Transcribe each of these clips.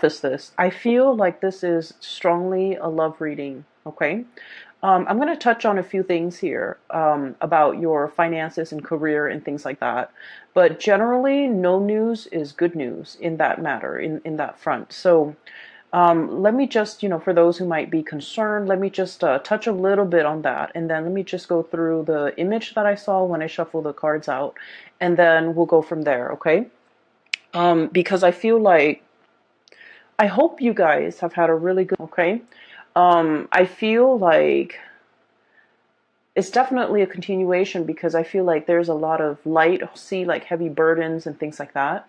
preface this. I feel like this is strongly a love reading, okay? I'm going to touch on a few things here about your finances and career and things like that. But generally, no news is good news in that matter, in that front. So let me just, for those who might be concerned, let me just touch a little bit on that. And then let me just go through the image that I saw when I shuffled the cards out. And then we'll go from there, okay? Because I feel like, I hope you guys have had a really good, okay? I feel like it's definitely a continuation because I feel like there's a lot of light, see like heavy burdens and things like that.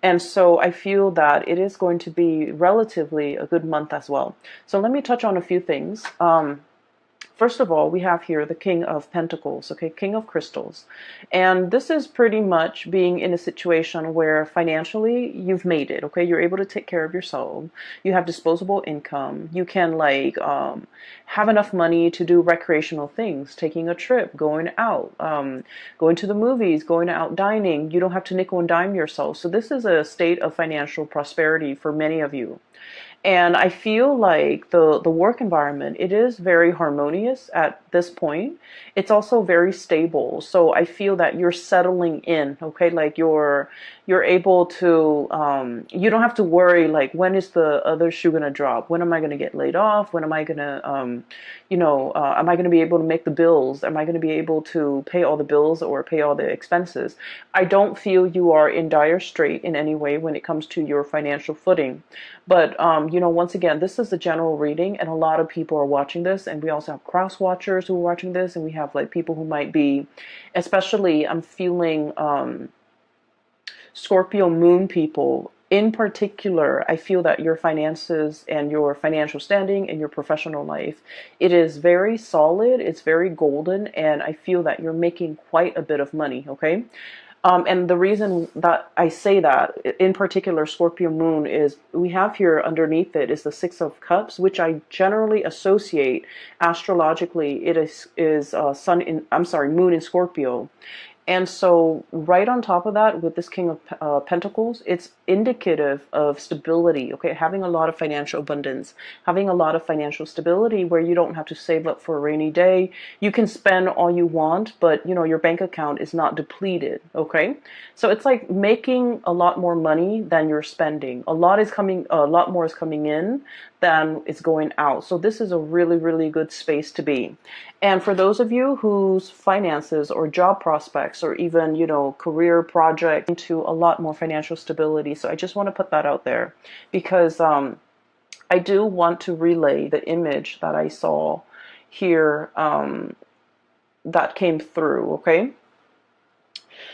And so I feel that it is going to be relatively a good month as well. So let me touch on a few things. First of all, we have here the King of Pentacles, okay, King of Crystals. And this is pretty much being in a situation where financially you've made it, okay? You're able to take care of yourself. You have disposable income. You can have enough money to do recreational things, taking a trip, going out, going to the movies, going out dining. You don't have to nickel and dime yourself. So this is a state of financial prosperity for many of you. And I feel like the work environment, it is very harmonious at this point. It's also very stable. So I feel that you're settling in, okay? Like you're able to, you don't have to worry like when is the other shoe gonna drop? When am I gonna get laid off? When am I gonna, am I gonna be able to make the bills? Am I gonna be able to pay all the bills or pay all the expenses? I don't feel you are in dire strait in any way when it comes to your financial footing. But, once again, this is a general reading and a lot of people are watching this, and we also have cross watchers who are watching this, and we have like people who might be, especially I'm feeling Scorpio moon people. In particular, I feel that your finances and your financial standing and your professional life, it is very solid, it's very golden, and I feel that you're making quite a bit of money, okay? And the reason that I say that, in particular, Scorpio Moon, is we have here underneath it is the Six of Cups, which I generally associate astrologically. It is Moon in Scorpio. And so right on top of that, with this King of Pentacles, it's indicative of stability, okay? Having a lot of financial abundance, having a lot of financial stability where you don't have to save up for a rainy day. You can spend all you want, but, your bank account is not depleted, okay? So it's like making a lot more money than you're spending. A lot more is coming in than is going out. So this is a really, really good space to be. And for those of you whose finances or job prospects or even, career project into a lot more financial stability. So I just want to put that out there because I do want to relay the image that I saw here that came through, okay?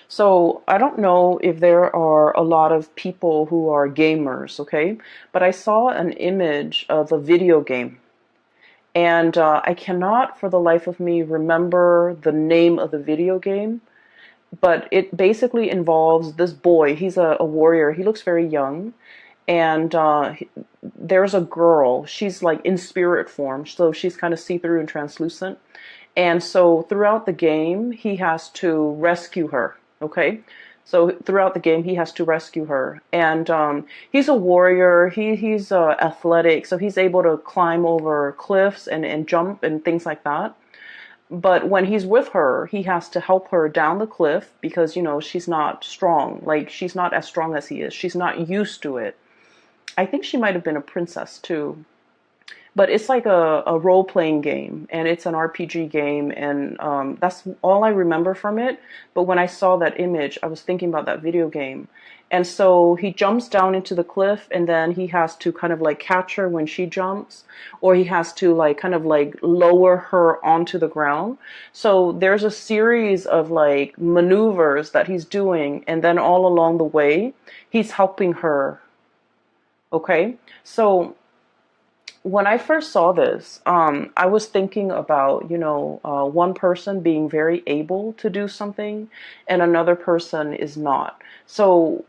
So I don't know if there are a lot of people who are gamers, okay? But I saw an image of a video game. And I cannot for the life of me remember the name of the video game, but it basically involves this boy. He's a warrior. He looks very young. And there's a girl. She's like in spirit form. So she's kind of see-through and translucent. And so throughout the game, he has to rescue her. Okay. So throughout the game, he has to rescue her. And he's a warrior. He's athletic. So he's able to climb over cliffs and jump and things like that. But when he's with her, he has to help her down the cliff because, she's not strong. Like, she's not as strong as he is. She's not used to it. I think she might have been a princess, too. But it's like a role-playing game, and it's an RPG game, and that's all I remember from it. But when I saw that image, I was thinking about that video game. And so he jumps down into the cliff, and then he has to kind of like catch her when she jumps, or he has to like kind of like lower her onto the ground. So there's a series of like maneuvers that he's doing, and then all along the way, he's helping her. Okay? So when I first saw this, I was thinking about, one person being very able to do something and another person is not. So,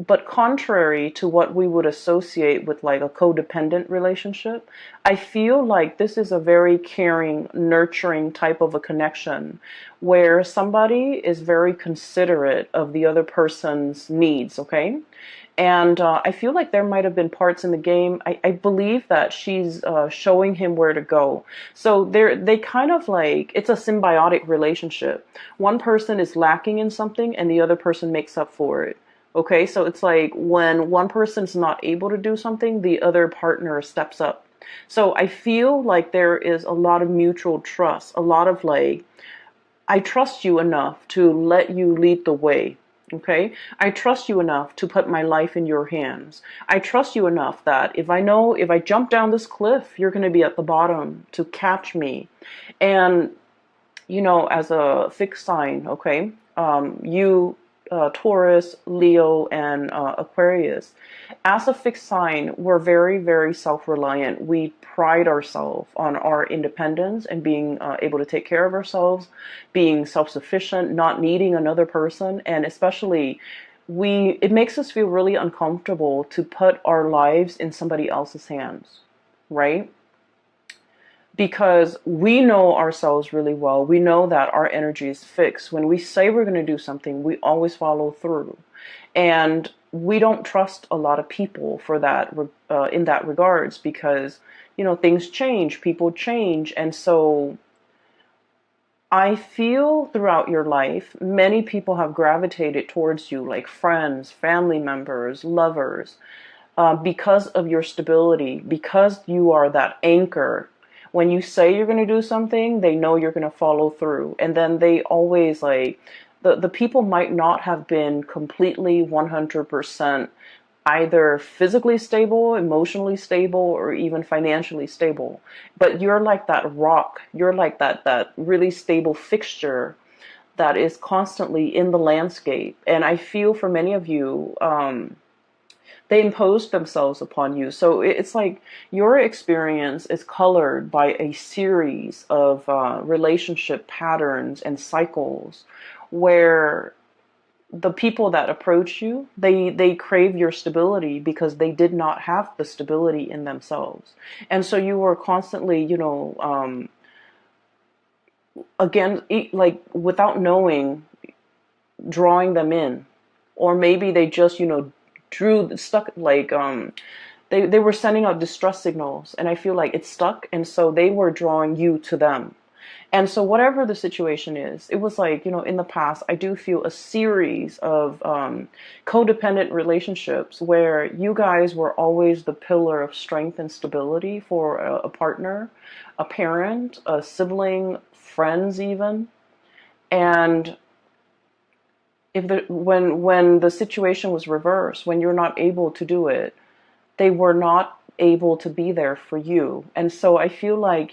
but contrary to what we would associate with like a codependent relationship, I feel like this is a very caring, nurturing type of a connection where somebody is very considerate of the other person's needs, okay? And I feel like there might have been parts in the game. I believe that she's showing him where to go. So they kind of like, it's a symbiotic relationship. One person is lacking in something and the other person makes up for it. Okay, so it's like when one person's not able to do something, the other partner steps up. So I feel like there is a lot of mutual trust, a lot of like, I trust you enough to let you lead the way. Okay. I trust you enough to put my life in your hands. I trust you enough that if I know if I jump down this cliff, you're going to be at the bottom to catch me. And, as a fixed sign, okay, you, Taurus, Leo, and Aquarius, as a fixed sign, we're very, very self-reliant. We pride ourselves on our independence and being able to take care of ourselves, being self-sufficient, not needing another person, and especially it makes us feel really uncomfortable to put our lives in somebody else's hands, right? Because we know ourselves really well. We know that our energy is fixed. When we say we're going to do something, we always follow through. And we don't trust a lot of people for that, in that regards, because, things change, people change. And so I feel throughout your life, many people have gravitated towards you, like friends, family members, lovers, because of your stability, because you are that anchor. When you say you're going to do something, they know you're going to follow through. And then they always like, the people might not have been completely 100% either physically stable, emotionally stable, or even financially stable. But you're like that rock. You're like that really stable fixture that is constantly in the landscape. And I feel for many of you, they impose themselves upon you. So it's like your experience is colored by a series of relationship patterns and cycles where the people that approach you, they crave your stability because they did not have the stability in themselves. And so you were constantly, again, like without knowing, drawing them in. Or maybe they just, stuck like they were sending out distress signals, and I feel like it stuck, and so they were drawing you to them. And so whatever the situation is, it was like, in the past, I do feel a series of codependent relationships where you guys were always the pillar of strength and stability for a partner, a parent, a sibling, friends even. And when the situation was reversed, when you're not able to do it, they were not able to be there for you. And so I feel like,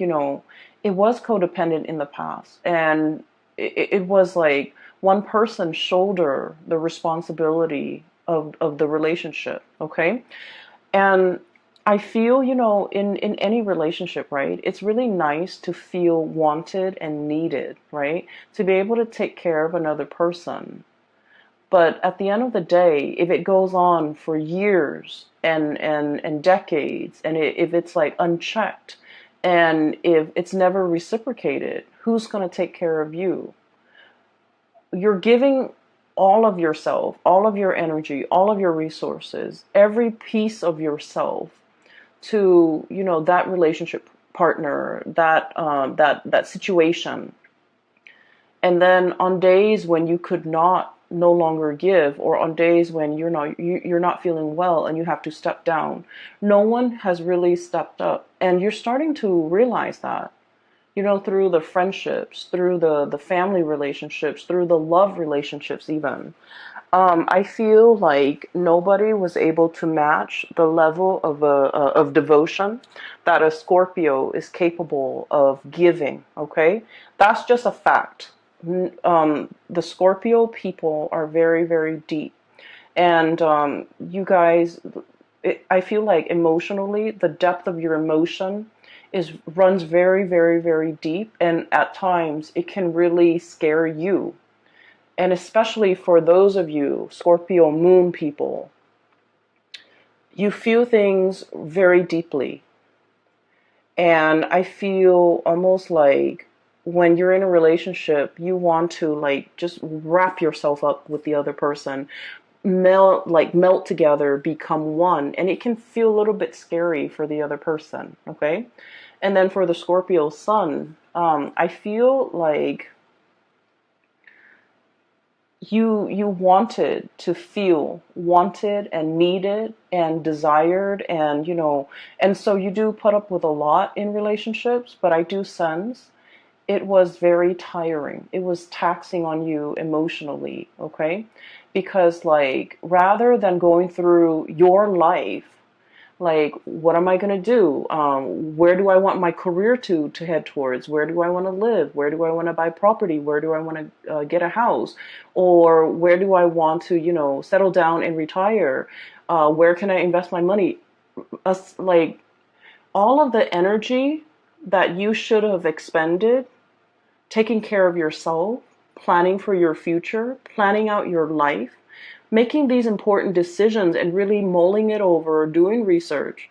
it was codependent in the past. And it was like one person shoulder the responsibility of the relationship. Okay. And I feel, in any relationship, right, it's really nice to feel wanted and needed, right? To be able to take care of another person. But at the end of the day, if it goes on for years and decades, and if it's like unchecked, and if it's never reciprocated, who's going to take care of you? You're giving all of yourself, all of your energy, all of your resources, every piece of yourself to, that relationship partner, that situation. And then on days when you could no longer give, or on days when you're not feeling well and you have to step down, no one has really stepped up. And you're starting to realize that, through the friendships, through the family relationships, through the love relationships even. I feel like nobody was able to match the level of devotion that a Scorpio is capable of giving. Okay, that's just a fact. The Scorpio people are very, very deep, and you guys, I feel like emotionally, the depth of your emotion runs very, very, very deep, and at times it can really scare you. And especially for those of you Scorpio moon people, you feel things very deeply. And I feel almost like when you're in a relationship, you want to like just wrap yourself up with the other person. melt together, become one, and it can feel a little bit scary for the other person. Okay. And then for the Scorpio sun, I feel like you wanted to feel wanted and needed and desired, and and so you do put up with a lot in relationships, but I do sense it was very tiring. It was taxing on you emotionally, okay? Because like rather than going through your life, like what am I going to do? Where do I want my career to head towards? Where do I want to live? Where do I want to buy property? Where do I want to get a house? Or where do I want to settle down and retire? Where can I invest my money? Like all of the energy that you should have expended taking care of yourself, planning for your future, planning out your life, making these important decisions and really mulling it over, doing research.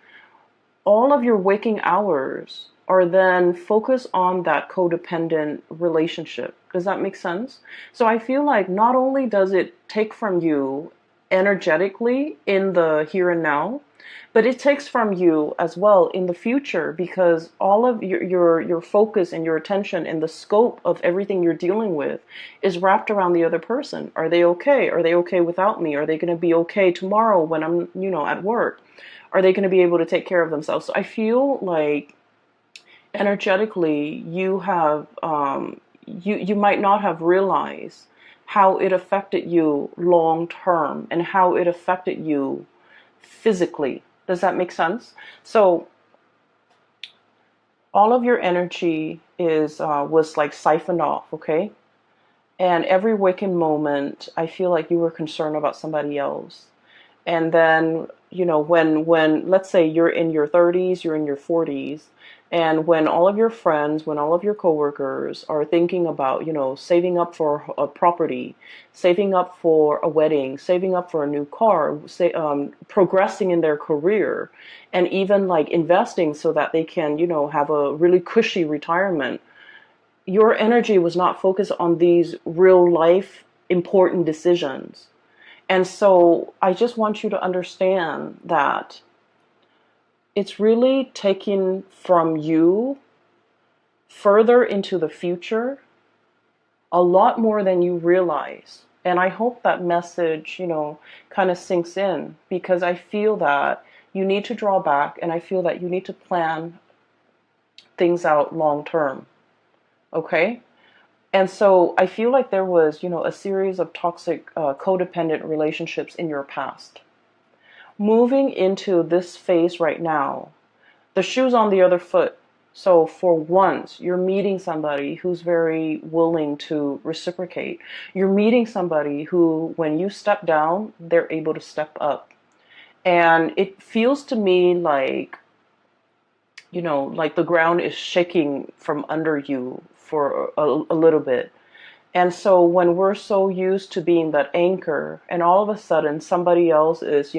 All of your waking hours are then focused on that codependent relationship. Does that make sense? So I feel like not only does it take from you energetically in the here and now, but it takes from you as well in the future, because all of your focus and your attention and the scope of everything you're dealing with is wrapped around the other person. Are they okay? Are they okay without me? Are they going to be okay tomorrow when I'm at work? Are they going to be able to take care of themselves? So I feel like energetically you have you might not have realized how it affected you long term and how it affected you physically. Does that make sense? So all of your energy is was like siphoned off, okay? And every waking moment, I feel like you were concerned about somebody else. And then, when let's say you're in your 30s, you're in your 40s, and when all of your friends, when all of your coworkers are thinking about, saving up for a property, saving up for a wedding, saving up for a new car, progressing in their career, and even like investing so that they can, have a really cushy retirement, your energy was not focused on these real life important decisions. And so I just want you to understand that it's really taking from you further into the future a lot more than you realize. And I hope that message, kind of sinks in, because I feel that you need to draw back, and I feel that you need to plan things out long term. Okay? And so I feel like there was, a series of toxic, codependent relationships in your past. Moving into this phase right now, the shoe's on the other foot. So for once, you're meeting somebody who's very willing to reciprocate. You're meeting somebody who, when you step down, they're able to step up. And it feels to me like, like the ground is shaking from under you for a little bit. And so when we're so used to being that anchor, and all of a sudden somebody else is,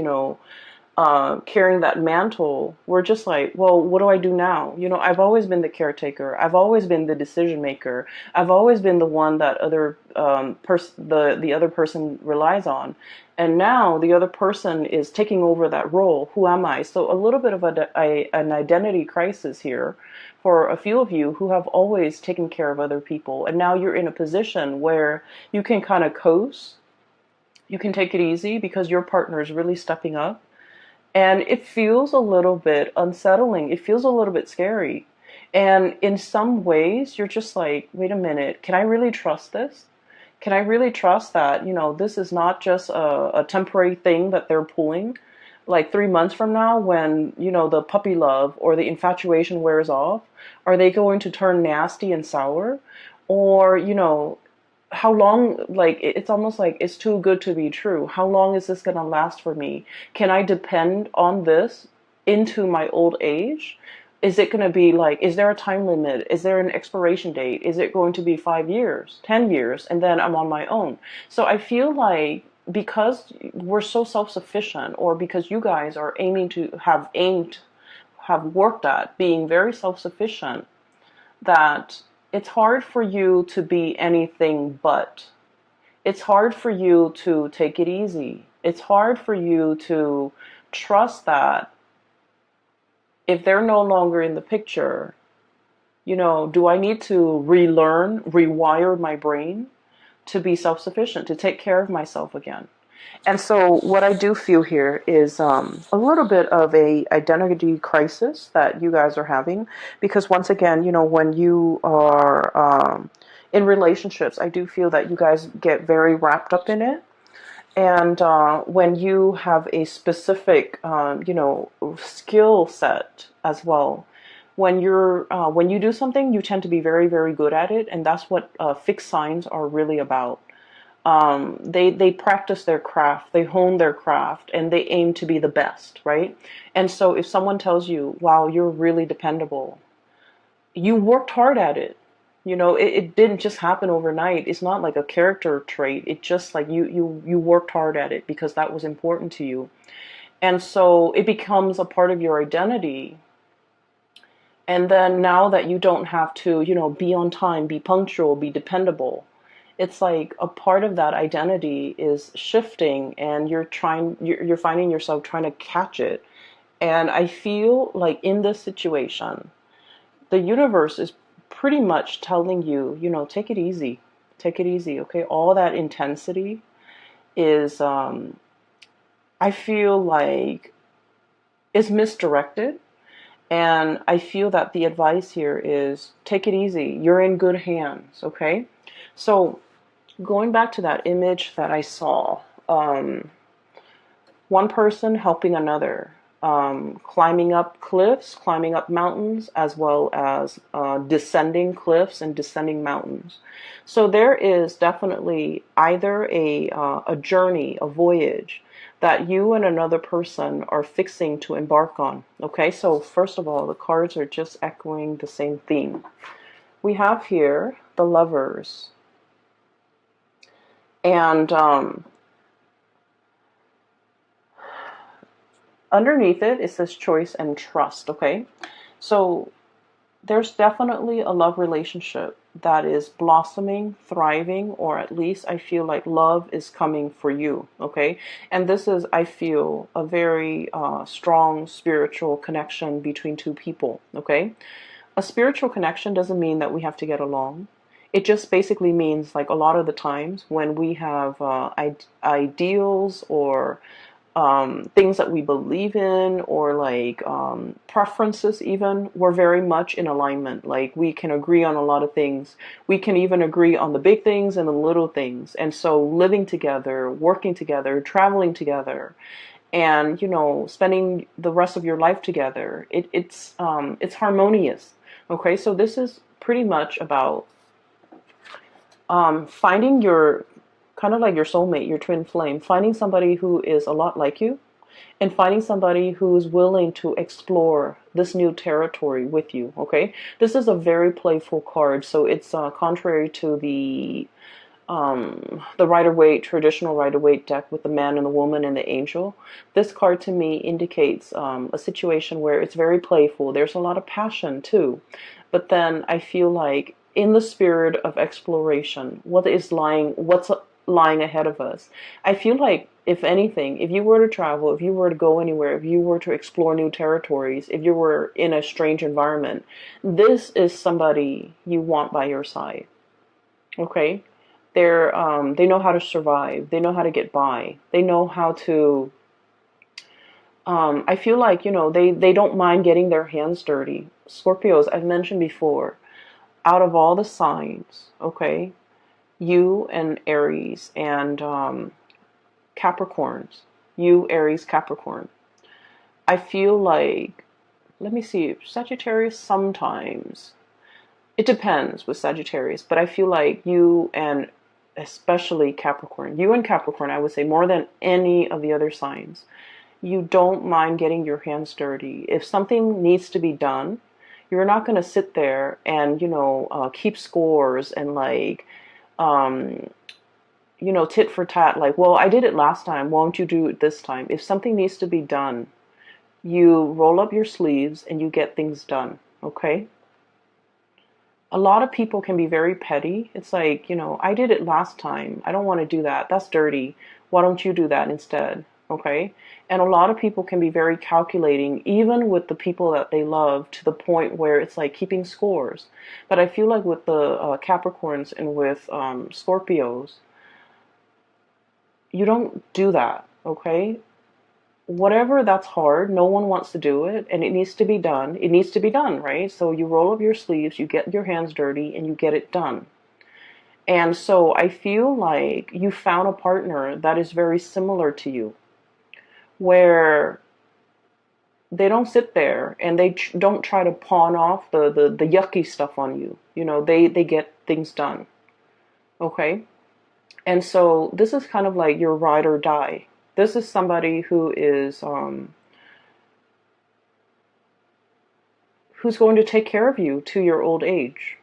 carrying that mantle, we're just like, well, what do I do now? I've always been the caretaker. I've always been the decision maker. I've always been the one that the other person relies on. And now the other person is taking over that role. Who am I? So a little bit of an identity crisis here for a few of you who have always taken care of other people. And now you're in a position where you can kind of coast. You can take it easy because your partner is really stepping up. And it feels a little bit unsettling. It feels a little bit scary. And in some ways, you're just like, wait a minute, can I really trust this? Can I really trust that, this is not just a temporary thing that they're pulling? Like 3 months from now, when, the puppy love or the infatuation wears off, are they going to turn nasty and sour? Or, how long, like it's almost like it's too good to be true. How long is this going to last for me? Can I depend on this into my old age? Is it going to be like, is there a time limit? Is there an expiration date? Is it going to be 5 years, 10 years, and then I'm on my own? So I feel like because we're so self-sufficient, or because you guys are have worked at being very self-sufficient, that it's hard for you to be anything but. It's hard for you to take it easy. It's hard for you to trust that if they're no longer in the picture, do I need to relearn, rewire my brain to be self-sufficient, to take care of myself again? And so what I do feel here is a little bit of a identity crisis that you guys are having, because once again, when you are in relationships, I do feel that you guys get very wrapped up in it. And when you have a specific, skill set as well, when you do something, you tend to be very, very good at it, and that's what fixed signs are really about. They practice their craft, they hone their craft, and they aim to be the best, right? And so if someone tells you, wow, you're really dependable, you worked hard at it. It didn't just happen overnight. It's not like a character trait. It's just like you worked hard at it because that was important to you. And so it becomes a part of your identity. And then now that you don't have to, be on time, be punctual, be dependable, it's like a part of that identity is shifting, and you're finding yourself trying to catch it. And I feel like in this situation, the universe is pretty much telling you, take it easy. Take it easy, okay? All that intensity is, I feel like, is misdirected. And I feel that the advice here is take it easy. You're in good hands, okay? So going back to that image that I saw, one person helping another, climbing up cliffs, climbing up mountains, as well as descending cliffs and descending mountains. So there is definitely either a journey, a voyage that you and another person are fixing to embark on. Okay, so first of all, the cards are just echoing the same theme. We have here the Lovers, and underneath it says choice and trust. Okay, so there's definitely a love relationship that is blossoming, thriving, or at least I feel like love is coming for you, okay? And this is, I feel, a very strong spiritual connection between two people, okay? A spiritual connection doesn't mean that we have to get along. It just basically means, like, a lot of the times when we have ideals or things that we believe in, or like preferences even, we're very much in alignment. Like, we can agree on a lot of things. We can even agree on the big things and the little things. And so living together, working together, traveling together, and spending the rest of your life together, it's harmonious. Okay, so this is pretty much about finding your, kind of like your soulmate, your twin flame, finding somebody who is a lot like you, and finding somebody who's willing to explore this new territory with you, okay? This is a very playful card, so it's contrary to the Rider-Waite, traditional Rider-Waite deck with the man and the woman and the angel. This card to me indicates a situation where it's very playful. There's a lot of passion too. But then I feel like in the spirit of exploration, what's lying ahead of us, I feel like, if anything, if you were to travel, if you were to go anywhere, if you were to explore new territories, if you were in a strange environment, this is somebody you want by your side. Okay? They know how to survive. They know how to get by. They know how to, I feel like, they don't mind getting their hands dirty. Scorpios, I've mentioned before, out of all the signs, okay, you and Aries and Capricorns, you, Aries, Capricorn, I feel like, let me see, Sagittarius sometimes. It depends with Sagittarius, but I feel like you and especially Capricorn, you and Capricorn, I would say more than any of the other signs, you don't mind getting your hands dirty. If something needs to be done, you're not going to sit there and, keep scores and like, tit for tat, like, well, I did it last time, won't you do it this time? If something needs to be done, you roll up your sleeves and you get things done, okay? A lot of people can be very petty. It's like, I did it last time. I don't want to do that. That's dirty. Why don't you do that instead? Okay. And a lot of people can be very calculating, even with the people that they love, to the point where it's like keeping scores. But I feel like with the Capricorns and with Scorpios, you don't do that. Okay. Whatever that's hard, no one wants to do it, and it needs to be done. It needs to be done, right? So you roll up your sleeves, you get your hands dirty, and you get it done. And so I feel like you found a partner that is very similar to you, where they don't sit there and they don't try to pawn off the yucky stuff on you. They get things done. Okay? And so this is kind of like your ride or die. This is somebody who's going to take care of you to your old age.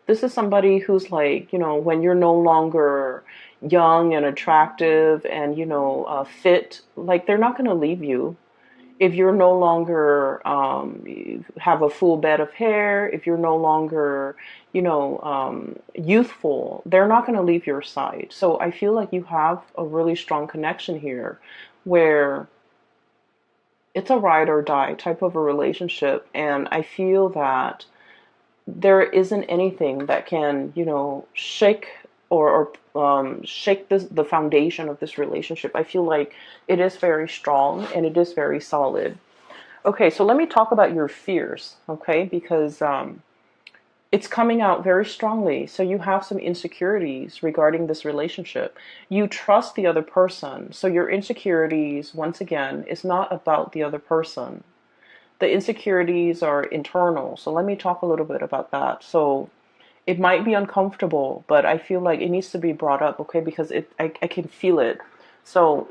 This is somebody who's like, when you're no longer young and attractive and, fit, like they're not going to leave you. If you're no longer have a full bed of hair, if you're no longer, youthful, they're not going to leave your side. So I feel like you have a really strong connection here where it's a ride or die type of a relationship. And I feel that there isn't anything that can, shake or shake the foundation of this relationship. I feel like it is very strong and it is very solid. Okay, so let me talk about your fears, okay? Because it's coming out very strongly. So you have some insecurities regarding this relationship. You trust the other person. So your insecurities, once again, is not about the other person. The insecurities are internal. So let me talk a little bit about that. So it might be uncomfortable, but I feel like it needs to be brought up, okay? Because I can feel it. So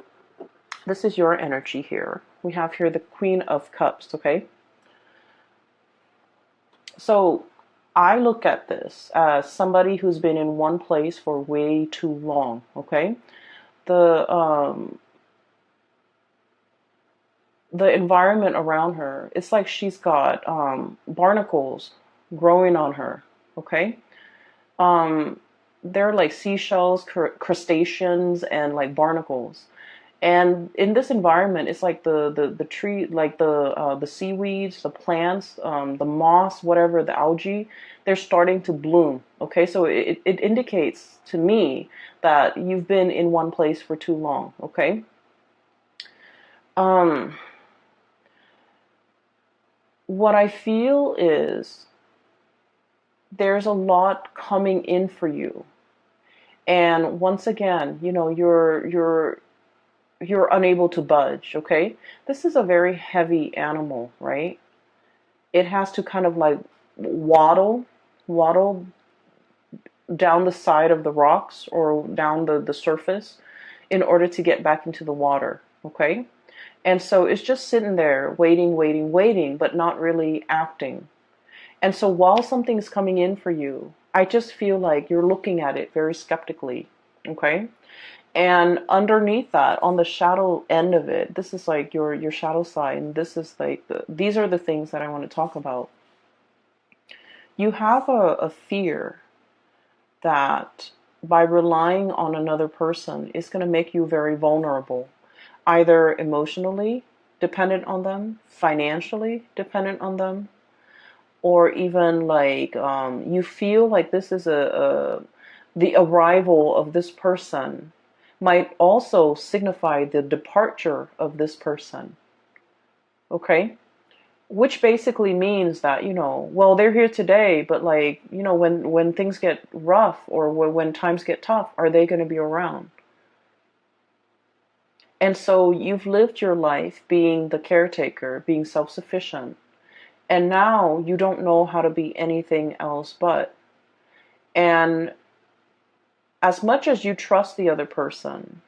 this is your energy here. We have here the Queen of Cups, okay? So I look at this as somebody who's been in one place for way too long, okay? The environment around her, it's like she's got barnacles growing on her, okay? They're like seashells, crustaceans, and like barnacles. And in this environment, it's like the tree, like the seaweeds, the plants, the moss, whatever, the algae, they're starting to bloom. Okay, so it indicates to me that you've been in one place for too long. Okay. What I feel is there's a lot coming in for you. And once again, you're unable to budge, okay? This is a very heavy animal, right? It has to kind of like waddle down the side of the rocks or down the surface in order to get back into the water, okay? And so it's just sitting there waiting, but not really acting. And so while something's coming in for you, I just feel like you're looking at it very skeptically, okay? And underneath that, on the shadow end of it, this is like your shadow side, and this is like these are the things that I want to talk about. You have a fear that by relying on another person is going to make you very vulnerable, either emotionally dependent on them, financially dependent on them, or even like you feel like this is the arrival of this person might also signify the departure of this person. Okay? Which basically means that, well, they're here today, but like, when things get rough or when times get tough, are they going to be around? And so you've lived your life being the caretaker, being self-sufficient. And now you don't know how to be anything else but. And as much as you trust the other person,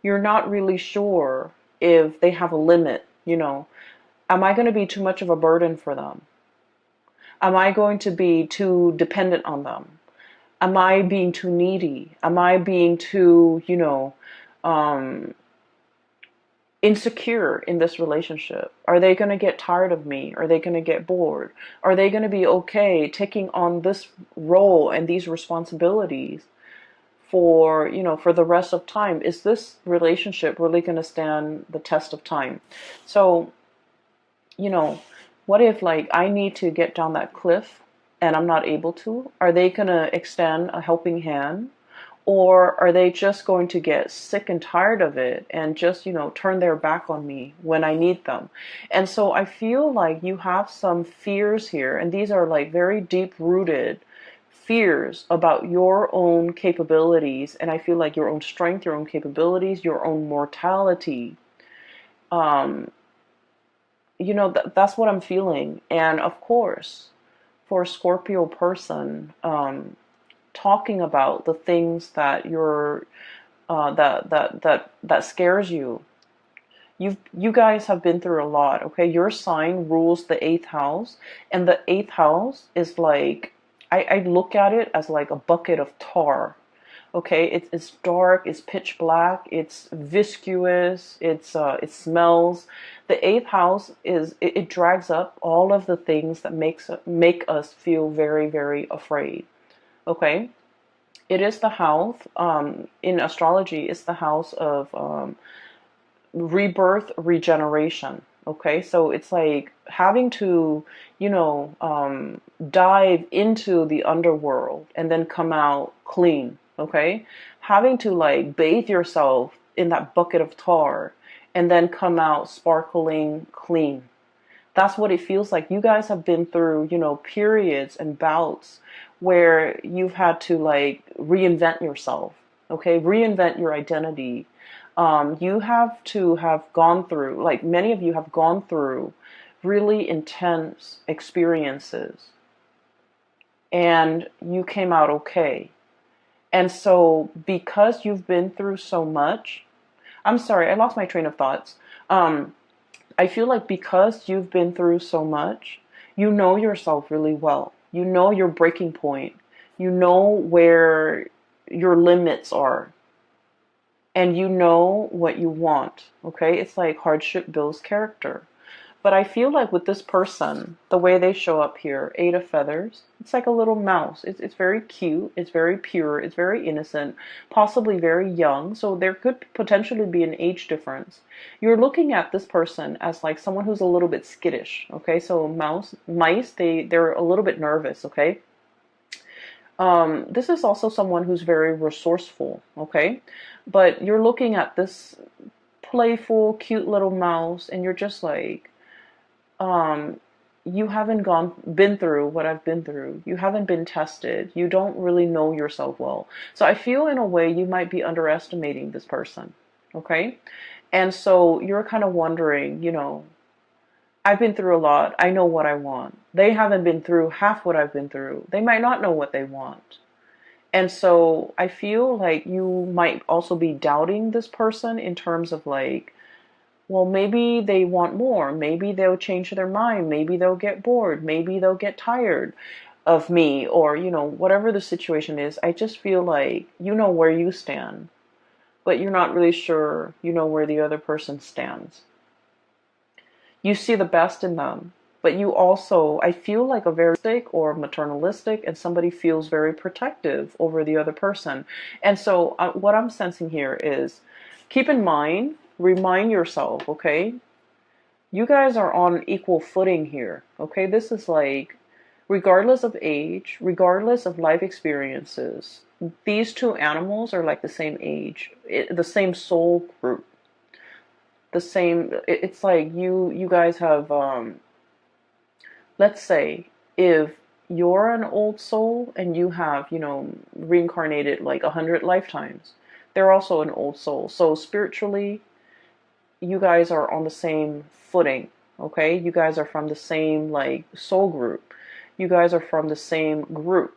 you're not really sure if they have a limit. Am I going to be too much of a burden for them? Am I going to be too dependent on them? Am I being too needy? Am I being too, insecure in this relationship? Are they going to get tired of me? Are they going to get bored? Are they going to be okay taking on this role and these responsibilities for, for the rest of time? Is this relationship really going to stand the test of time? So, you know, what if like I need to get down that cliff and I'm not able to? Are they going to extend a helping hand? Or are they just going to get sick and tired of it and just, turn their back on me when I need them? And so I feel like you have some fears here, and these are like very deep rooted fears about your own capabilities. And I feel like your own strength, your own capabilities, your own mortality. Um, that's what I'm feeling. And of course, for a Scorpio person, talking about the things that you're that scares you. You guys have been through a lot, okay? Your sign rules the eighth house, and the eighth house is like, I look at it as like a bucket of tar. Okay, it's dark, it's pitch black, it's viscous, it smells. The eighth house it drags up all of the things that make us feel very, very afraid. Okay, it is the house, in astrology, it's the house of rebirth, regeneration. Okay, so it's like having to, dive into the underworld and then come out clean. Okay, having to like bathe yourself in that bucket of tar and then come out sparkling clean. That's what it feels like. You guys have been through, periods and bouts where you've had to like reinvent yourself, okay? Reinvent your identity. You have to have gone through, like many of you have gone through really intense experiences and you came out okay. And so because you've been through so much, I'm sorry, I lost my train of thoughts. I feel like because you've been through so much, you know yourself really well. You know your breaking point. You know where your limits are. And you know what you want. Okay? It's like hardship builds character. But I feel like with this person, the way they show up here, Eight of Feathers, it's like a little mouse. It's very cute. It's very pure. It's very innocent, possibly very young. So there could potentially be an age difference. You're looking at this person as like someone who's a little bit skittish. Okay, so mice, they're a little bit nervous. Okay. This is also someone who's very resourceful. Okay, but you're looking at this playful, cute little mouse, and you're just like, you haven't been through what I've been through. You haven't been tested. You don't really know yourself well. So I feel in a way you might be underestimating this person. Okay? And so you're kind of wondering, I've been through a lot. I know what I want. They haven't been through half what I've been through. They might not know what they want. And so I feel like you might also be doubting this person in terms of like, well, maybe they want more. Maybe they'll change their mind. Maybe they'll get bored. Maybe they'll get tired of me, or, whatever the situation is. I just feel like you know where you stand, but you're not really sure where the other person stands. You see the best in them, but you also, I feel like a very or maternalistic, and somebody feels very protective over the other person. And so what I'm sensing here is, keep in mind, remind yourself, okay? You guys are on equal footing here, okay? This is like, regardless of age, regardless of life experiences, these two animals are like the same age, the same soul group, the same. It's like you guys have, let's say, if you're an old soul and you have, reincarnated like 100 lifetimes, they're also an old soul. So spiritually, you guys are on the same footing, okay? You guys are from the same like soul group. You guys are from the same group.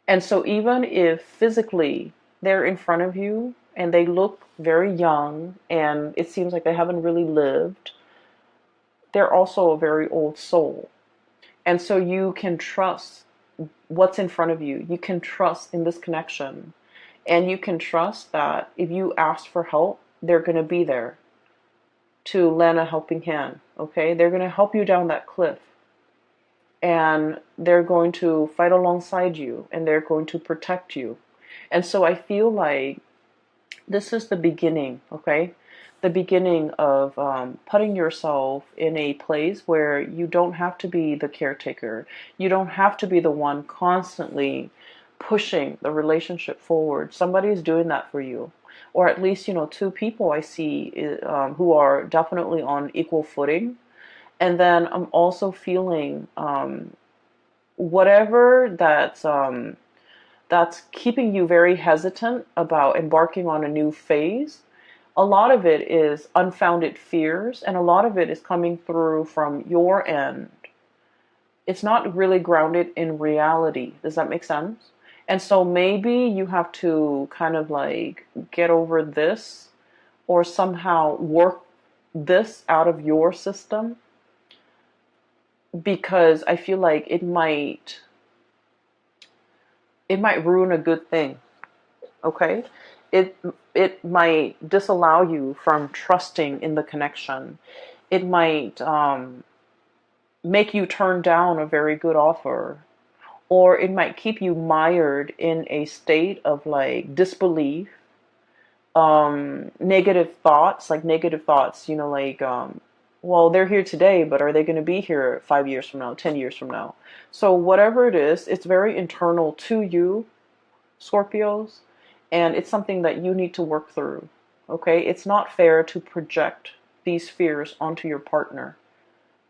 And so even if physically they're in front of you and they look very young and it seems like they haven't really lived, they're also a very old soul. And so you can trust what's in front of you. You can trust in this connection. And you can trust that if you ask for help, they're going to be there. to lend a helping hand, okay? They're going to help you down that cliff, and they're going to fight alongside you, and they're going to protect you. And so I feel like this is the beginning, okay? The beginning of putting yourself in a place where you don't have to be the caretaker. You don't have to be the one constantly pushing the relationship forward. Somebody's doing that for you. Or at least, two people I see who are definitely on equal footing. And then I'm also feeling whatever that's keeping you very hesitant about embarking on a new phase. A lot of it is unfounded fears, and a lot of it is coming through from your end. It's not really grounded in reality. Does that make sense? And so maybe you have to kind of like get over this, or somehow work this out of your system, because I feel like it might ruin a good thing. Okay? It might disallow you from trusting in the connection. It might make you turn down a very good offer, or it might keep you mired in a state of like disbelief, negative thoughts, well, they're here today, but are they going to be here 5 years from now, 10 years from now? So whatever it is, it's very internal to you, Scorpios, and it's something that you need to work through. Okay? It's not fair to project these fears onto your partner,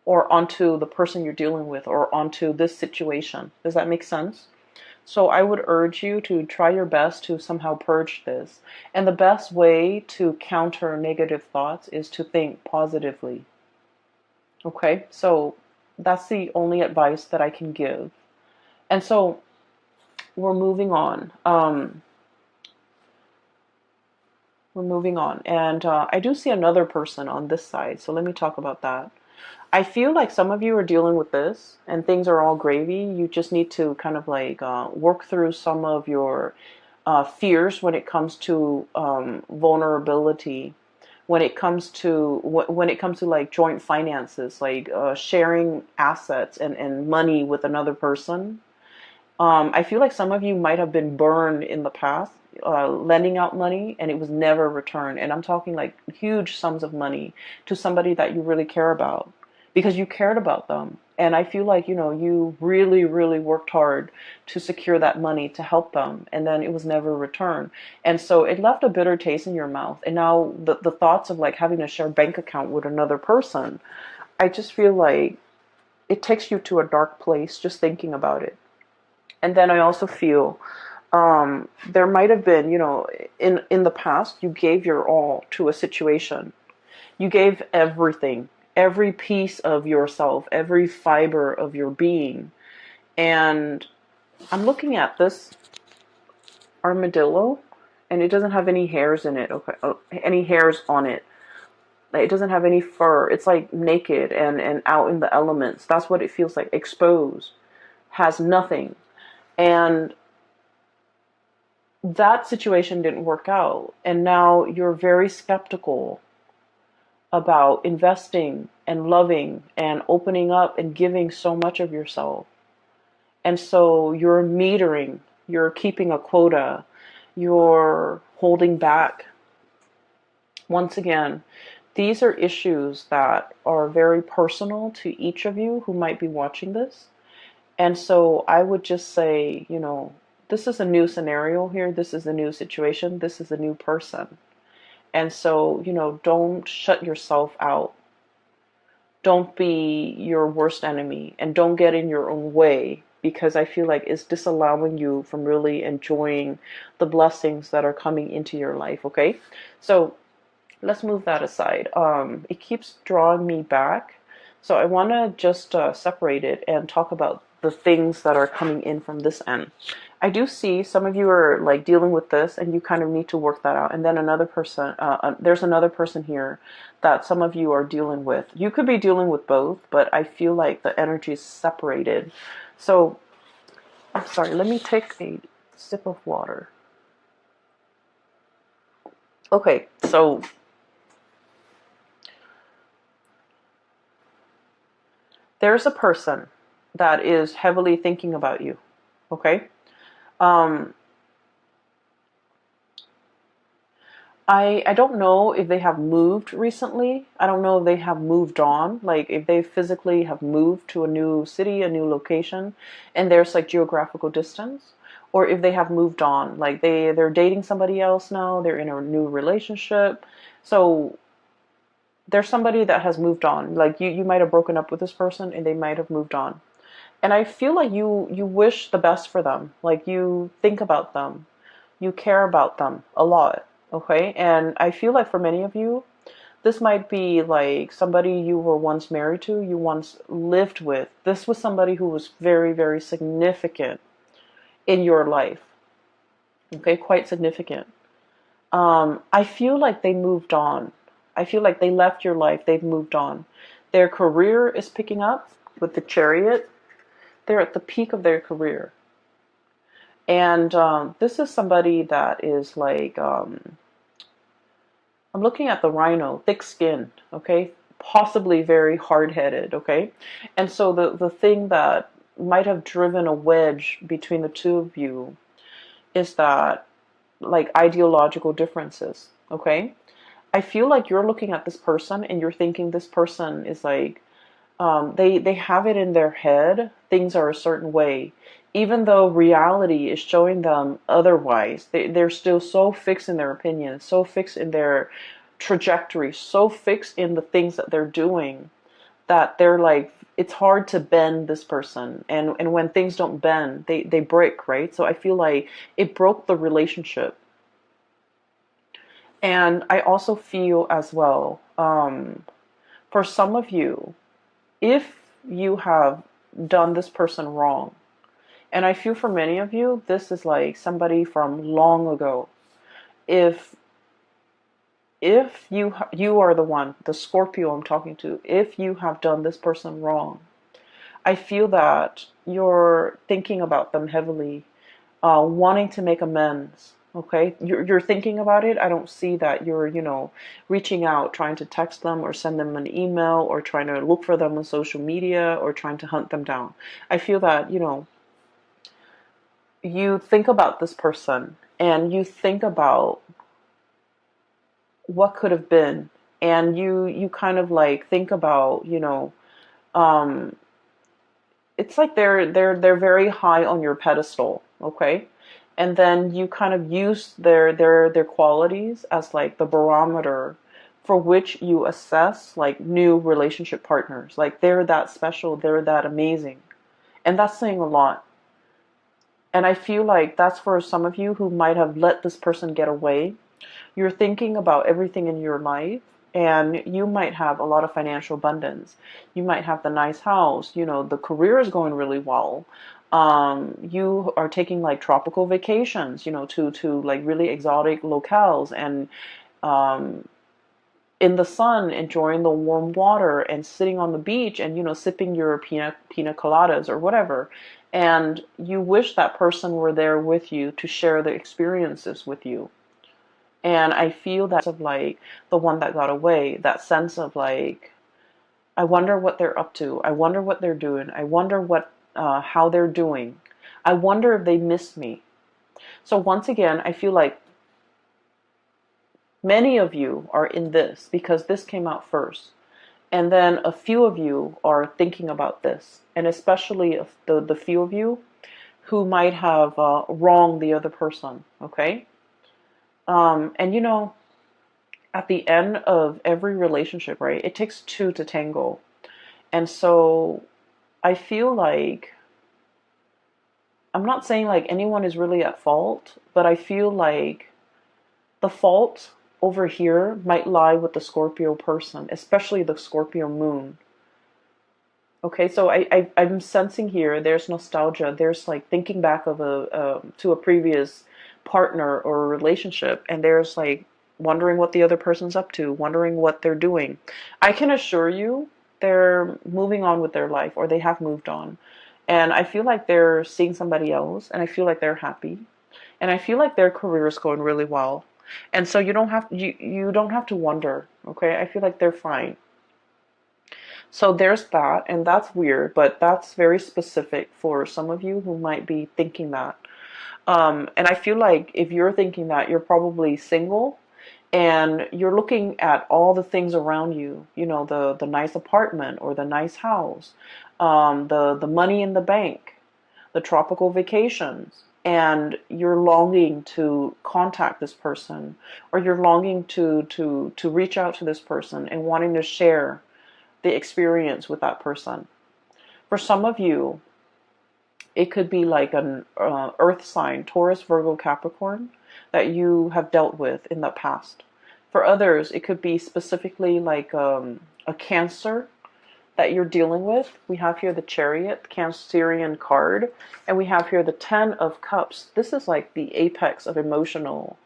or onto the person you're dealing with, or onto this situation. Does that make sense? So I would urge you to try your best to somehow purge this. And the best way to counter negative thoughts is to think positively. Okay? So that's the only advice that I can give. And so we're moving on. And I do see another person on this side. So let me talk about that. I feel like some of you are dealing with this and things are all gravy. You just need to kind of like work through some of your fears when it comes to vulnerability, when it comes to like joint finances, like sharing assets and money with another person. I feel like some of you might have been burned in the past, lending out money, and it was never returned. And I'm talking like huge sums of money to somebody that you really care about, because you cared about them. And I feel like, you really, really worked hard to secure that money to help them, and then it was never returned. And so it left a bitter taste in your mouth. And now the thoughts of like having to share bank account with another person, I just feel like it takes you to a dark place just thinking about it. And then I also feel there might have been, in the past, you gave your all to a situation. You gave everything, every piece of yourself, every fiber of your being. And I'm looking at this armadillo, and it doesn't have any hairs in it, okay, any hairs on it. Like, it doesn't have any fur. It's like naked and out in the elements. That's what it feels like, exposed, has nothing. And that situation didn't work out. And now you're very skeptical about investing and loving and opening up and giving so much of yourself. And so you're metering, you're keeping a quota, you're holding back. Once again, these are issues that are very personal to each of you who might be watching this. And so I would just say, this is a new scenario here. This is a new situation. This is a new person. And so, don't shut yourself out. Don't be your worst enemy, and don't get in your own way, because I feel like it's disallowing you from really enjoying the blessings that are coming into your life. Okay. So let's move that aside. It keeps drawing me back. So I want to just separate it and talk about the things that are coming in from this end. I do see some of you are like dealing with this, and you kind of need to work that out. And then another person, there's another person here that some of you are dealing with. You could be dealing with both, but I feel like the energy is separated. So, I'm sorry, let me take a sip of water. Okay, so There's a person that is heavily thinking about you. Okay. Um, I don't know if they have moved recently. I don't know if they have moved on, like if they physically have moved to a new city, a new location, and there's like geographical distance, or if they have moved on, like they're dating somebody else now, they're in a new relationship. So there's somebody that has moved on. Like you might have broken up with this person and they might have moved on. And I feel like you wish the best for them. Like you think about them. You care about them a lot. Okay? And I feel like for many of you, this might be like somebody you were once married to, you once lived with. This was somebody who was very, very significant in your life. Okay? Quite significant. I feel like they moved on. I feel like they left your life. They've moved on. Their career is picking up with the Chariot. They're at the peak of their career. And this is somebody that is like, I'm looking at the Rhino, thick-skinned, okay? Possibly very hard-headed, okay? And so the thing that might have driven a wedge between the two of you is that, like, ideological differences, okay? I feel like you're looking at this person and you're thinking this person is like, they have it in their head, things are a certain way. Even though reality is showing them otherwise, they're still so fixed in their opinions, so fixed in their trajectory, so fixed in the things that they're doing that they're like, it's hard to bend this person. And when things don't bend, they break, right? So I feel like it broke the relationship. And I also feel as well, for some of you, if you have done this person wrong, and I feel for many of you, this is like somebody from long ago. If you are the one, the Scorpio I'm talking to, if you have done this person wrong, I feel that you're thinking about them heavily, wanting to make amends. Okay, you're thinking about it. I don't see that you're, reaching out, trying to text them or send them an email or trying to look for them on social media or trying to hunt them down. I feel that, you think about this person and you think about what could have been, and you kind of like think about, um, it's like they're very high on your pedestal, okay? And then you kind of use their qualities as like the barometer for which you assess like new relationship partners. Like they're that special, they're that amazing. And that's saying a lot. And I feel like that's for some of you who might have let this person get away. You're thinking about everything in your life, and you might have a lot of financial abundance. You might have the nice house, the career is going really well. You are taking like tropical vacations, to like really exotic locales, and um, in the sun, enjoying the warm water and sitting on the beach and, sipping your pina coladas or whatever. And you wish that person were there with you to share the experiences with you. And I feel that of like the one that got away, that sense of like, I wonder what they're up to. I wonder what they're doing. I wonder how they're doing. I wonder if they miss me. So once again, I feel like many of you are in this because this came out first. And then a few of you are thinking about this. And especially the few of you who might have wronged the other person. Okay? And at the end of every relationship, right, it takes two to tango. And so I feel like, I'm not saying like anyone is really at fault, but I feel like the fault over here might lie with the Scorpio person, especially the Scorpio moon. Okay, so I'm sensing here there's nostalgia. There's like thinking back of to a previous partner or relationship, and there's like wondering what the other person's up to, wondering what they're doing. I can assure you they're moving on with their life, or they have moved on. And I feel like they're seeing somebody else, and I feel like they're happy. And I feel like their career is going really well. And so you don't have to wonder, okay? I feel like they're fine. So there's that, and that's weird, but that's very specific for some of you who might be thinking that. And I feel like if you're thinking that, you're probably single and you're looking at all the things around you, the nice apartment or the nice house, the money in the bank, the tropical vacations, and you're longing to contact this person, or you're longing to reach out to this person and wanting to share the experience with that person. For some of you, it could be like an earth sign, Taurus, Virgo, Capricorn, that you have dealt with in the past. For others, it could be specifically like a Cancer that you're dealing with. We have here the Chariot, Cancerian card, and we have here the Ten of Cups. This is like the apex of emotional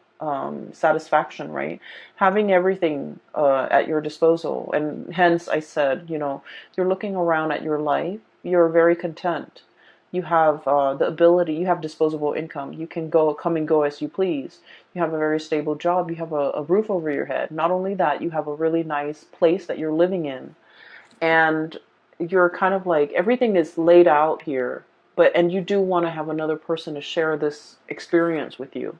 satisfaction, right? Having everything at your disposal. And hence I said, you're looking around at your life, you're very content. You have the ability, you have disposable income. You can come and go as you please. You have a very stable job. You have a roof over your head. Not only that, you have a really nice place that you're living in. And you're kind of like, everything is laid out here. And you do want to have another person to share this experience with you.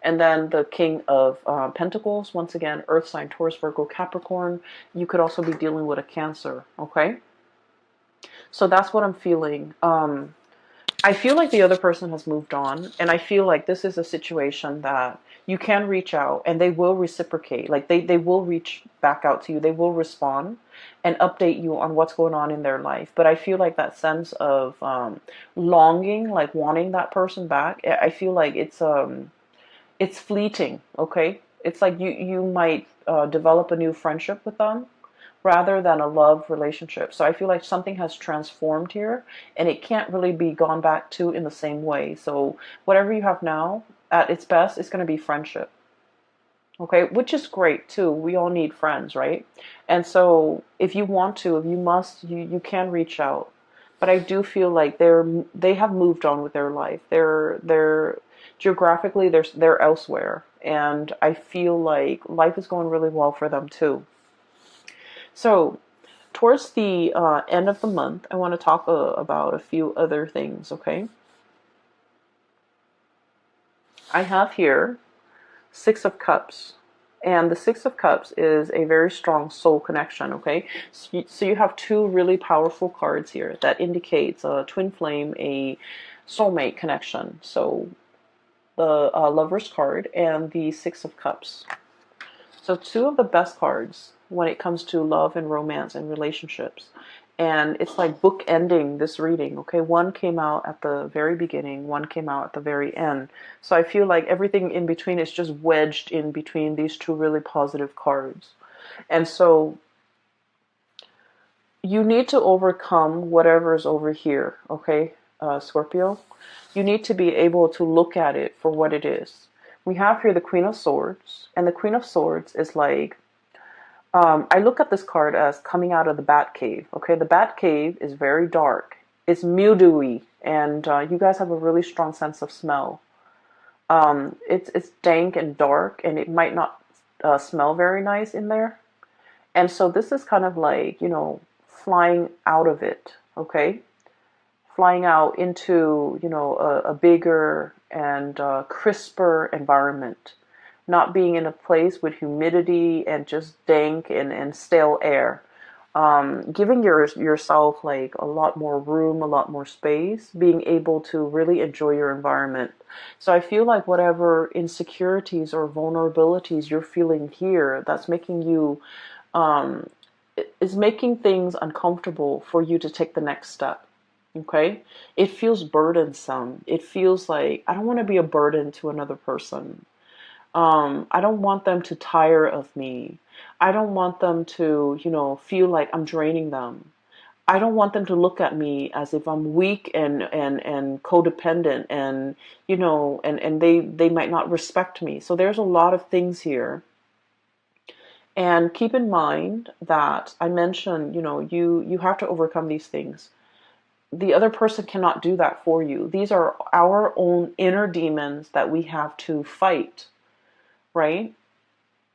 And then the King of Pentacles, once again, Earth sign, Taurus, Virgo, Capricorn. You could also be dealing with a Cancer, okay? So that's what I'm feeling. I feel like the other person has moved on, and I feel like this is a situation that you can reach out and they will reciprocate. Like they will reach back out to you. They will respond and update you on what's going on in their life. But I feel like that sense of longing, like wanting that person back, I feel like it's fleeting, okay? It's like you might develop a new friendship with them rather than a love relationship. So I feel like something has transformed here and it can't really be gone back to in the same way. So whatever you have now, at its best, is going to be friendship. Okay, which is great too. We all need friends, right? And so if you want to, if you must, you can reach out. But I do feel like they have moved on with their life. They're geographically they're elsewhere. And I feel like life is going really well for them too. So, towards the end of the month, I want to talk about a few other things, okay? I have here Six of Cups. And the Six of Cups is a very strong soul connection, okay? So you have two really powerful cards here that indicates a twin flame, a soulmate connection. So the Lover's card and the Six of Cups. So two of the best cards when it comes to love and romance and relationships. And it's like bookending this reading, okay? One came out at the very beginning, one came out at the very end. So I feel like everything in between is just wedged in between these two really positive cards. And so you need to overcome whatever is over here, okay, Scorpio? You need to be able to look at it for what it is. We have here the Queen of Swords, and the Queen of Swords is like, I look at this card as coming out of the Bat Cave. Okay, the Bat Cave is very dark. It's mildewy, and you guys have a really strong sense of smell. It's dank and dark, and it might not smell very nice in there. And so this is kind of like, flying out of it. Okay, flying out into, a bigger and crisper environment. Not being in a place with humidity and just dank and stale air. Giving yourself like a lot more room, a lot more space, being able to really enjoy your environment. So I feel like whatever insecurities or vulnerabilities you're feeling here, that's making you, is making things uncomfortable for you to take the next step. Okay? It feels burdensome. It feels like, I don't want to be a burden to another person. I don't want them to tire of me. I don't want them to, feel like I'm draining them. I don't want them to look at me as if I'm weak and codependent and, and they might not respect me. So there's a lot of things here. And keep in mind that I mentioned, you have to overcome these things. The other person cannot do that for you. These are our own inner demons that we have to fight. Right?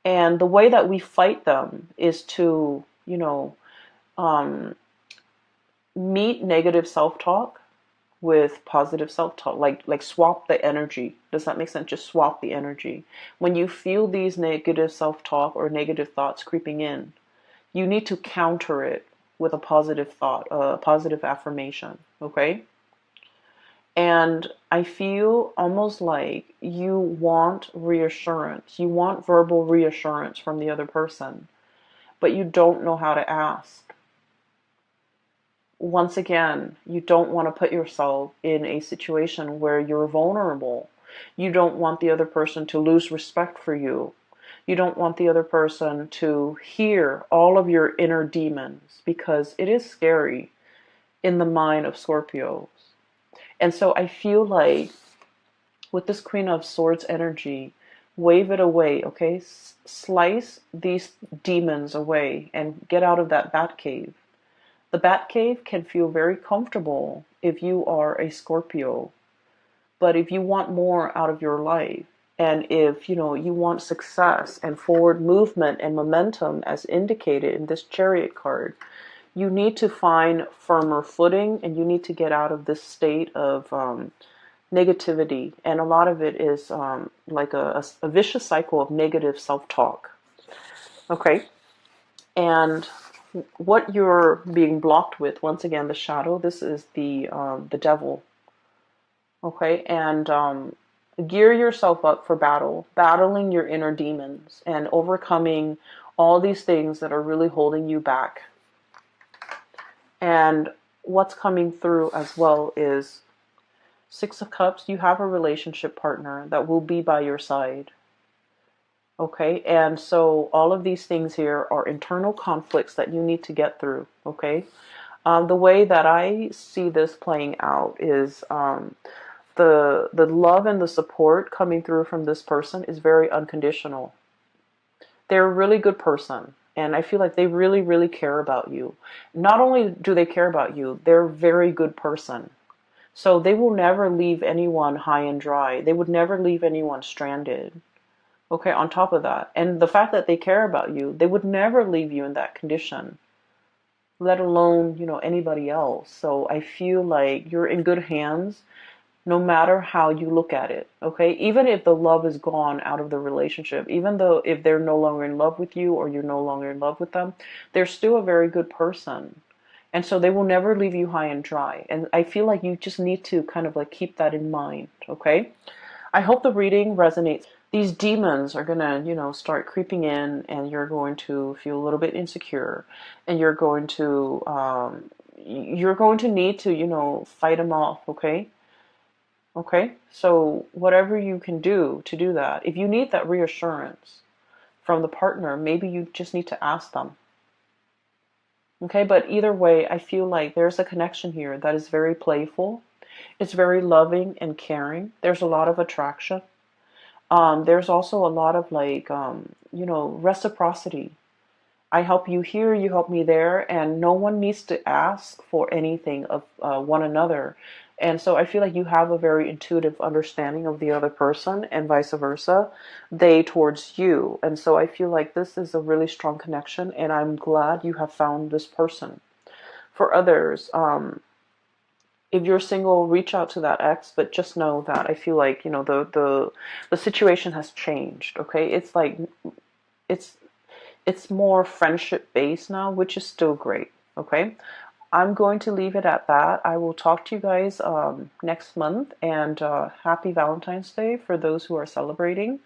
And the way that we fight them is to, Um, Meet negative self-talk with positive self-talk, like swap the energy. Does that make sense? Just swap the energy. When you feel these negative self-talk or negative thoughts creeping in, you need to counter it with a positive thought, a positive affirmation. Okay? And I feel almost like you want reassurance. You want verbal reassurance from the other person, but you don't know how to ask. Once again, you don't want to put yourself in a situation where you're vulnerable. You don't want the other person to lose respect for you. You don't want the other person to hear all of your inner demons, because it is scary in the mind of Scorpios. And so I feel like with this Queen of Swords energy, wave it away, okay? Slice these demons away and get out of that bat cave. The bat cave can feel very comfortable if you are a Scorpio, but if you want more out of your life, and if you want success and forward movement and momentum as indicated in this Chariot card, you need to find firmer footing, and you need to get out of this state of negativity. And a lot of it is like a vicious cycle of negative self-talk. Okay, and what you're being blocked with, once again, the shadow, this is the devil. Okay, and gear yourself up for battle, battling your inner demons and overcoming all these things that are really holding you back. And what's coming through as well is Six of Cups. You have a relationship partner that will be by your side. Okay, and so all of these things here are internal conflicts that you need to get through. Okay, the way that I see this playing out is the love and the support coming through from this person is very unconditional. They're a really good person, and I feel like they really, really care about you. Not only do they care about you, they're a very good person. So they will never leave anyone high and dry. They would never leave anyone stranded. Okay, on top of that, and the fact that they care about you, they would never leave you in that condition, let alone, anybody else. So I feel like you're in good hands no matter how you look at it. Okay, even if the love is gone out of the relationship, even though if they're no longer in love with you or you're no longer in love with them, they're still a very good person. And so they will never leave you high and dry. And I feel like you just need to kind of like keep that in mind. Okay, I hope the reading resonates. These demons are gonna, start creeping in, and you're going to feel a little bit insecure, and you're going to need to, fight them off. Okay. Okay. So whatever you can do to do that, if you need that reassurance from the partner, maybe you just need to ask them. Okay. But either way, I feel like there's a connection here that is very playful. It's very loving and caring. There's a lot of attraction. There's also a lot of like, reciprocity. I help you here, you help me there, and no one needs to ask for anything of one another. And so I feel like you have a very intuitive understanding of the other person, and vice versa, they towards you. And so I feel like this is a really strong connection, and I'm glad you have found this person. For others, if you're single, reach out to that ex, but just know that I feel like, the situation has changed. Okay, it's like it's more friendship based now, which is still great. Okay, I'm going to leave it at that. I will talk to you guys next month, and happy Valentine's Day for those who are celebrating.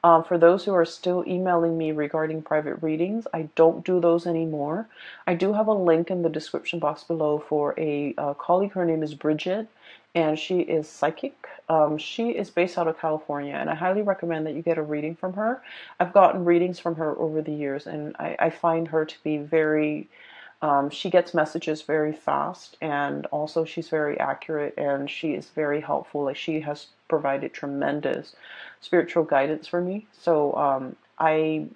For those who are still emailing me regarding private readings, I don't do those anymore. I do have a link in the description box below for a colleague. Her name is Bridget, and she is psychic. She is based out of California, and I highly recommend that you get a reading from her. I've gotten readings from her over the years, and I find her to be very... she gets messages very fast, and also she's very accurate, and she is very helpful. Like, she has provided tremendous spiritual guidance for me. So I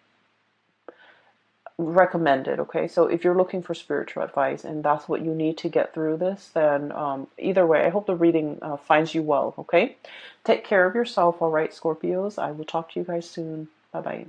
recommend it. Okay, so if you're looking for spiritual advice and that's what you need to get through this, then either way, I hope the reading finds you well. Okay, take care of yourself. All right, Scorpios, I will talk to you guys soon. Bye bye.